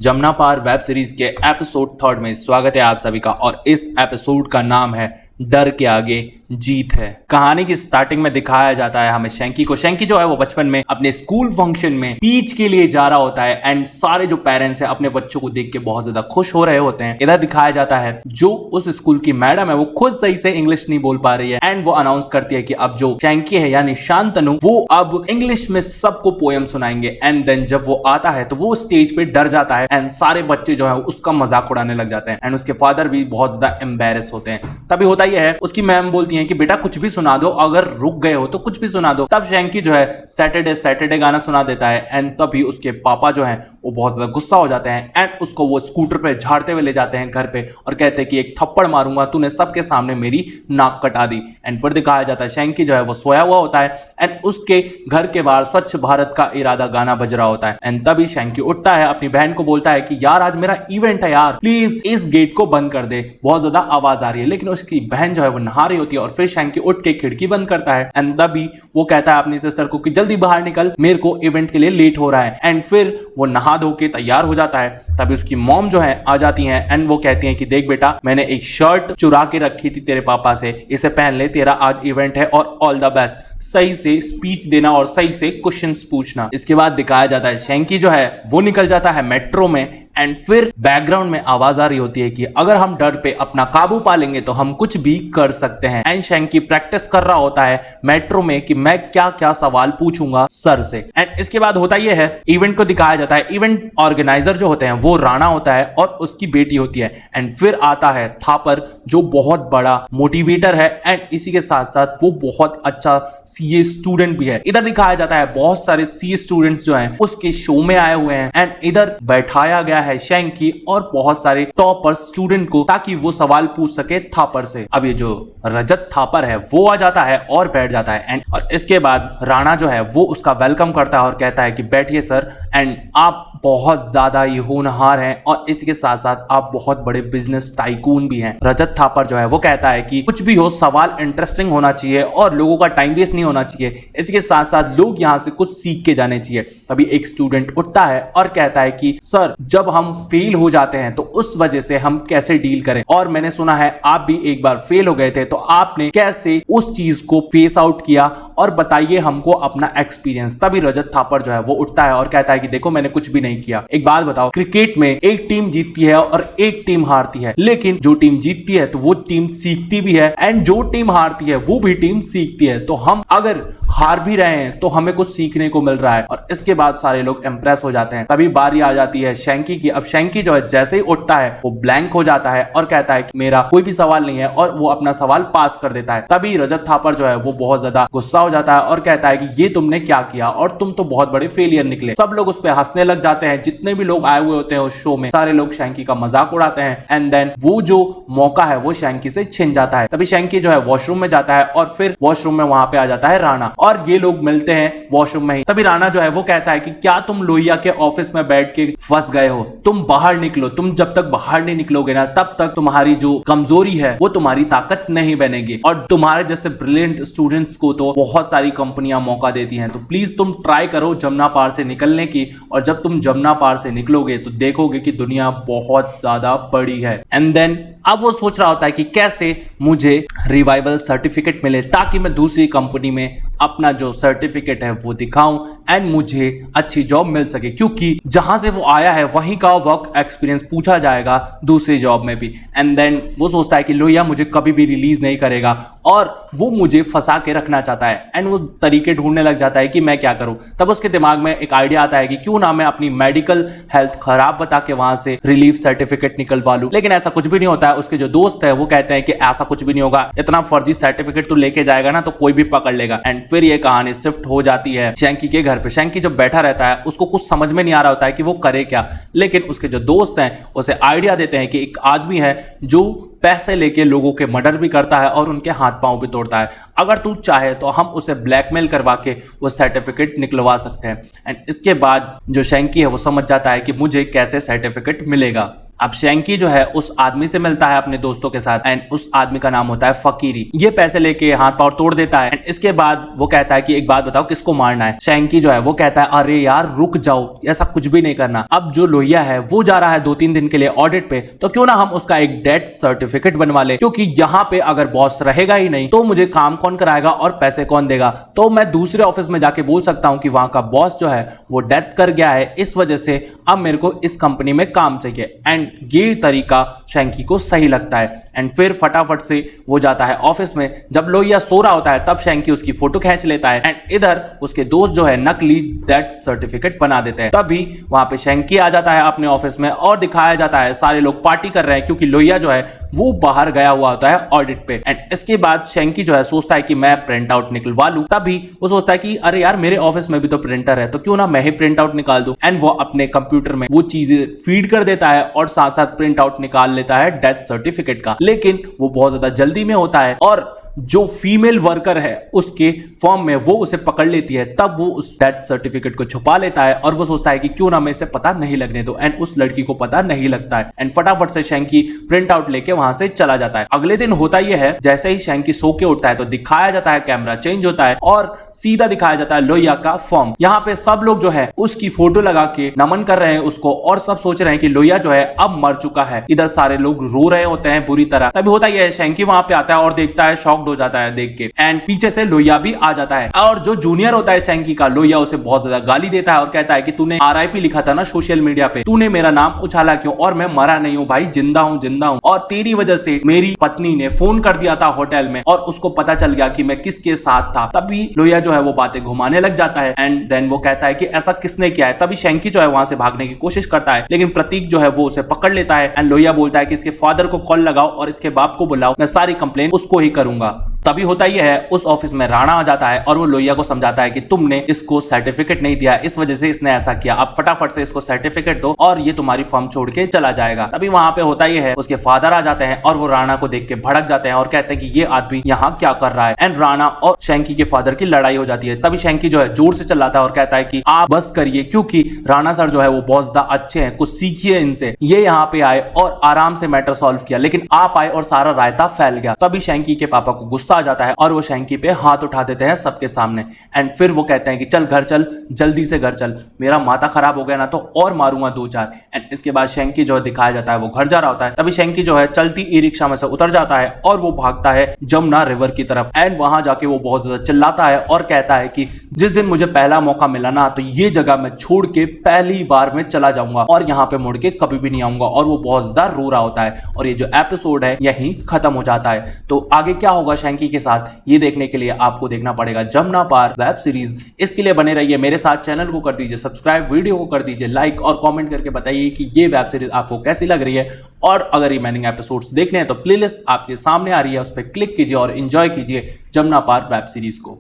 जमुना पार web series के episode 3 में स्वागत है आप सभी का। और इस एपिसोड का नाम है डर के आगे जीत है। कहानी की स्टार्टिंग में दिखाया जाता है हमें शैंकी को। शैंकी जो है वो बचपन में अपने स्कूल फंक्शन में स्पीच के लिए जा रहा होता है एंड सारे जो पेरेंट्स हैं अपने बच्चों को देख के बहुत ज्यादा खुश हो रहे होते हैं। इधर दिखाया जाता है जो उस स्कूल की मैडम है वो खुद सही से इंग्लिश नहीं बोल पा रही है एंड वो अनाउंस करती है कि अब जो शैंकी है यानी शांतनु वो अब इंग्लिश में सबको पोएम सुनाएंगे। एंड देन जब वो आता है तो वो स्टेज पे डर जाता है एंड सारे बच्चे जो है उसका मजाक उड़ाने लग जाते हैं एंड उसके फादर भी बहुत ज्यादा एम्बेरस होते हैं। तभी होता ही है उसकी मैम बोलती है कि बेटा कुछ भी सुना दो, अगर रुक गए हो तो कुछ भी सुना दो। तब शैंकी जो है सैटरडे सैटरडे गाना सुना देता है एंड तभी उसके पापा जो है वो बहुत ज्यादा गुस्सा हो जाते हैं एंड उसको वो स्कूटर पे झाड़ते हुए ले जाते हैं घर पे और कहते हैं कि एक थप्पड़ मारूंगा, तूने सबके सामने मेरी नाक कटा दी। एंड फिर दिखाया जाता है शैंकी जो है वो सोया हुआ होता है एंड उसके घर के बाहर स्वच्छ भारत का इरादा गाना बज रहा होता है। एंड तभी शैंकी उठता है, अपनी बहन को बोलता है कि यार आज मेरा इवेंट है यार, प्लीज इस गेट को बंद कर दे, बहुत ज्यादा आवाज आ रही है। लेकिन उसकी बहन जो है वो नहा रही होती है और फिर शैंकी उठ के खिड़की बंद करता है एंड तभी वो कहता है अपनी सिस्टर को कि जल्दी बाहर निकल, मेरे को इवेंट के लिए लेट हो रहा है। एंड फिर वो नहा धो के तैयार हो जाता है। तभी उसकी मॉम जो है आ जाती है एंड वो कहती है कि देख बेटा, मैंने एक शर्ट चुरा के रखी थी तेरे पापा से, इसे पहन ले, तेरा आज इवेंट है और ऑल द बेस्ट, सही से स्पीच देना और सही से क्वेश्चंस पूछना। इसके बाद दिखाया जाता है शैंकी जो है वो निकल जाता है मेट्रो में एंड फिर बैकग्राउंड में आवाज आ रही होती है कि अगर हम डर पे अपना काबू पा लेंगे तो हम कुछ भी कर सकते हैं। एंड शैंकी प्रैक्टिस कर रहा होता है मेट्रो में कि मैं क्या क्या सवाल पूछूंगा सर से। एंड इसके बाद होता यह है इवेंट को दिखाया जाता है। इवेंट ऑर्गेनाइजर जो होते हैं वो राणा होता है और उसकी बेटी होती है। एंड फिर आता है थापर जो बहुत बड़ा मोटिवेटर है एंड इसी के साथ साथ वो बहुत अच्छा सीए स्टूडेंट भी है। इधर दिखाया जाता है बहुत सारे सीए स्टूडेंट्स जो हैं उसके शो में आए हुए हैं एंड इधर बैठाया गया है शैंकी और बहुत सारे टॉपर स्टूडेंट को ताकि वो सवाल पूछ सके थापर से। अब ये जो रजत थापर है वो आ जाता है और बैठ जाता है एंड और इसके बाद राणा जो है वो उसका वेलकम करता है और कहता है कि बैठिए सर, एंड आप बहुत ज्यादा ही होनहार हैं और इसके साथ साथ आप बहुत बड़े बिजनेस टाइकून भी हैं। रजत थापर जो है वो कहता है कि कुछ भी हो सवाल इंटरेस्टिंग होना चाहिए और लोगों का टाइम वेस्ट नहीं होना चाहिए, इसके साथ साथ लोग यहाँ से कुछ सीख के जाने चाहिए। तभी एक स्टूडेंट उठता है और कहता है कि सर, जब हम फेल हो जाते हैं तो उस वजह से हम कैसे डील करें, और मैंने सुना है आप भी एक बार फेल हो गए थे तो आपने कैसे उस चीज को फेस आउट किया, और बताइए हमको अपना एक्सपीरियंस। तभी रजत थापर जो है वो उठता है और कहता है कि देखो मैंने कुछ भी नहीं किया, एक बात बताओ, क्रिकेट में एक टीम जीतती है और एक टीम हारती है, लेकिन जो टीम जीतती है तो वो टीम सीखती भी है एंड जो टीम हारती है वो भी टीम सीखती है। तो हम अगर हार भी रहे हैं तो हमें कुछ सीखने को मिल रहा है। और इसके बाद सारे लोग इंप्रेस हो जाते हैं। तभी बारी आ जाती है शैंकी की। अब शैंकी जो है जैसे ही उठता है वो ब्लैंक हो जाता है और कहता है कि मेरा कोई भी सवाल नहीं है और वो अपना सवाल पास कर देता है। तभी रजत थापर जो है वो बहुत ज्यादा गुस्सा हो जाता है और कहता है कि ये तुमने क्या किया और तुम तो बहुत बड़े फेलियर निकले। सब लोग उस पर हंसने लग जाते हैं, जितने भी लोग आए हुए होते हैं उस शो में सारे लोग शैंकी का मजाक उड़ाते हैं एंड देन वो जो मौका है वो शैंकी से छिन जाता है। तभी शैंकी जो है वॉशरूम में जाता है और फिर वॉशरूम में वहां पे आ जाता है राणा और ये लोग मिलते हैं वॉशरूम में ही। तभी राणा जो है वो कहता है कि क्या तुम लोहिया के ऑफिस में बैठ के फंस गए हो, तुम बाहर निकलो, तुम जब तक बाहर नहीं निकलोगे ना तब तक तुम्हारी जो कमजोरी है वो तुम्हारी ताकत नहीं बनेगी, और तुम्हारे जैसे ब्रिलियंट स्टूडेंट्स को तो बहुत सारी कंपनियां मौका देती हैं, तो प्लीज तुम ट्राई करो जमुना पार से निकलने की, और जब तुम जमुना पार से निकलोगे तो देखोगे कि दुनिया बहुत ज्यादा बड़ी है। एंड देन अब वो सोच रहा होता है कि कैसे मुझे रिवाइवल सर्टिफिकेट मिले ताकि मैं दूसरी कंपनी में अपना जो सर्टिफिकेट है वो दिखाऊं एंड मुझे अच्छी जॉब मिल सके, क्योंकि जहां से वो आया है वहीं का वर्क एक्सपीरियंस पूछा जाएगा दूसरी जॉब में भी। एंड देन वो सोचता है कि लोहिया मुझे कभी भी रिलीज नहीं करेगा और वो मुझे फंसा के रखना चाहता है एंड वो तरीके ढूंढने लग जाता है कि मैं क्या करूं। तब उसके दिमाग में एक आइडिया आता है कि क्यों ना मैं अपनी मेडिकल हेल्थ खराब बता के वहां से रिलीफ सर्टिफिकेट निकलवा लूं। लेकिन ऐसा कुछ भी नहीं होता है। उसके जो दोस्त है वो कहते हैं कि ऐसा कुछ भी नहीं होगा, इतना फर्जी सर्टिफिकेट तू लेके जाएगा ना तो कोई भी पकड़ लेगा। एंड फिर ये कहानी शिफ्ट हो जाती है शैंकी के घर पे। शैंकी जब बैठा रहता है उसको कुछ समझ में नहीं आ रहा होता है कि वो करे क्या, लेकिन उसके जो दोस्त हैं उसे आइडिया देते हैं कि एक आदमी है जो पैसे लेके लोगों के मर्डर भी करता है और उनके हाथ पांव भी तोड़ता है, अगर तू चाहे तो हम उसे ब्लैकमेल करवा के वो सर्टिफिकेट निकलवा सकते हैं। एंड इसके बाद जो शैंकी है वो समझ जाता है कि मुझे कैसे सर्टिफिकेट मिलेगा। अब शैंकी जो है उस आदमी से मिलता है अपने दोस्तों के साथ एंड उस आदमी का नाम होता है फकीरी। ये पैसे लेके हाथ पांव तोड़ देता है एंड इसके बाद वो कहता है कि एक बात बताओ किसको मारना है। शैंकी जो है वो कहता है अरे यार रुक जाओ, ऐसा कुछ भी नहीं करना। अब जो लोहिया है वो जा रहा है 2-3 दिन के लिए ऑडिट पे, तो क्यों ना हम उसका एक डेथ सर्टिफिकेट बनवा ले, क्योंकि यहाँ पे अगर बॉस रहेगा ही नहीं तो मुझे काम कौन कराएगा और पैसे कौन देगा। तो मैं दूसरे ऑफिस में जाके बोल सकता हूँ कि वहां का बॉस जो है वो डेथ कर गया है, इस वजह से अब मेरे को इस कंपनी में काम चाहिए। एंड ये तरीका शैंकी को सही लगता है एंड फिर फटाफट से वो जाता है ऑफिस में। जब लोहिया सो रहा होता है तब शैंकी उसकी फोटो खींच लेता है एंड इधर उसके दोस्त जो है नकली डेथ सर्टिफिकेट बना देते हैं। तभी वहां पे शैंकी आ जाता है अपने ऑफिस में और दिखाया जाता है सारे लोग पार्टी कर रहे हैं, क्योंकि लोहिया जो है वो बाहर गया हुआ होता है ऑडिट पे। एंड इसके बाद शैंकी जो है सोचता है कि मैं प्रिंट आउट निकलवा लूं। तभी वो सोचता है कि अरे यार मेरे ऑफिस में भी तो प्रिंटर है, तो क्यों ना मैं ही प्रिंट आउट निकाल दूं। एंड वो अपने कंप्यूटर में वो चीजें फीड कर देता है और साथ साथ प्रिंट आउट निकाल लेता है डेथ सर्टिफिकेट का। लेकिन वो बहुत ज्यादा जल्दी में होता है और जो फीमेल वर्कर है उसके फॉर्म में वो उसे पकड़ लेती है। तब वो उस डेथ सर्टिफिकेट को छुपा लेता है और वो सोचता है कि क्यों ना मैं इसे पता नहीं लगने दो। एंड उस लड़की को पता नहीं लगता है एंड फटाफट से शैंकी प्रिंट आउट लेके वहां से चला जाता है। अगले दिन होता यह है, जैसे ही शैंकी सो के उठता है तो दिखाया जाता है, कैमरा चेंज होता है और सीधा दिखाया जाता है लोहिया का फॉर्म। यहाँ पे सब लोग जो है उसकी फोटो लगा के नमन कर रहे हैं उसको और सब सोच रहे हैं कि लोहिया जो है अब मर चुका है। इधर सारे लोग रो रहे होते हैं बुरी तरह। तभी होता यह है, शैंकी वहां पे आता है और देखता है, शॉक्ड हो जाता है देख के एंड पीछे से लोहिया भी आ जाता है। और जो जूनियर होता है शैंकी का, लोहिया उसे बहुत ज्यादा गाली देता है और कहता है कि तूने RIP लिखा था ना सोशल मीडिया पे, तूने मेरा नाम उछाला क्यों? और मैं मरा नहीं हूँ भाई, जिंदा हूँ जिंदा हूँ। और तेरी वजह से मेरी पत्नी ने फोन कर दिया था होटल में और उसको पता चल गया कि मैं किसके साथ था। तभी लोहिया जो है वो बातें घुमाने लग जाता है एंड देन वो कहता है कि ऐसा किसने किया है। तभी शैंकी जो है वहां से भागने की कोशिश करता है, लेकिन प्रतीक जो है वो उसे पकड़ लेता है एंड लोहिया बोलता है कि इसके फादर को कॉल लगाओ और इसके बाप को बुलाओ, मैं सारी कंप्लेन उसको ही करूंगा। तभी होता यह है, उस ऑफिस में राणा आ जाता है और वो लोहिया को समझाता है कि तुमने इसको सर्टिफिकेट नहीं दिया, इस वजह से इसने ऐसा किया। अब फटाफट से इसको सर्टिफिकेट दो और ये तुम्हारी फर्म छोड़ के चला जाएगा। तभी वहां पे होता यह है, उसके फादर आ जाते हैं और वो राणा को देख के भड़क जाते हैं और कहते हैं कि ये आदमी यहाँ क्या कर रहा है। एंड राणा और शैंकी के फादर की लड़ाई हो जाती है। तभी शैंकी जो है जोर से चिल्लाता है और कहता है कि आप बस करिए, क्योंकि राणा सर जो है वो बहुत ज्यादा अच्छे हैं, कुछ सीखिए इनसे। ये यहाँ पे आए और आराम से मैटर सॉल्व किया, लेकिन आप आए और सारा रायता फैल गया। तभी शैंकी के पापा को गुस्सा आ जाता है और वो शैंकी पे हाथ उठा देते हैं सबके सामने एंड फिर वो कहते हैं कि चल घर चल, जल्दी से घर चल, मेरा माथा खराब हो गया ना तो और मारूंगा 2-4। एंड इसके बाद शैंकी जो है दिखाया जाता है वो घर जा रहा होता है। तभी शैंकी जो है चलती ई रिक्शा में से उतर जाता है और वो भागता है जमुना रिवर की तरफ। एंड वहां जाके वो बहुत ज्यादा चिल्लाता है और कहता है कि जिस दिन मुझे पहला मौका मिला ना तो ये जगह मैं छोड़ के पहली बार में चला जाऊंगा और यहाँ पे मुड़ के कभी भी नहीं आऊंगा। और वो बहुत ज्यादा रो रहा होता है और ये जो एपिसोड है यहीं खत्म हो जाता है। तो आगे क्या होगा शैंकी के साथ, ये देखने के लिए आपको देखना पड़ेगा जमुना पार वेब सीरीज। इसके लिए बने रहिए मेरे साथ, चैनल को कर दीजिए सब्सक्राइब, वीडियो को कर दीजिए लाइक और कमेंट करके बताइए कि ये वेब सीरीज आपको कैसी लग रही है। और अगर रिमेनिंग एपिसोड्स देखने हैं तो प्लेलिस्ट आपके सामने आ रही है, उस पर क्लिक कीजिए और एंजॉय कीजिए जमुना पार वेब सीरीज को।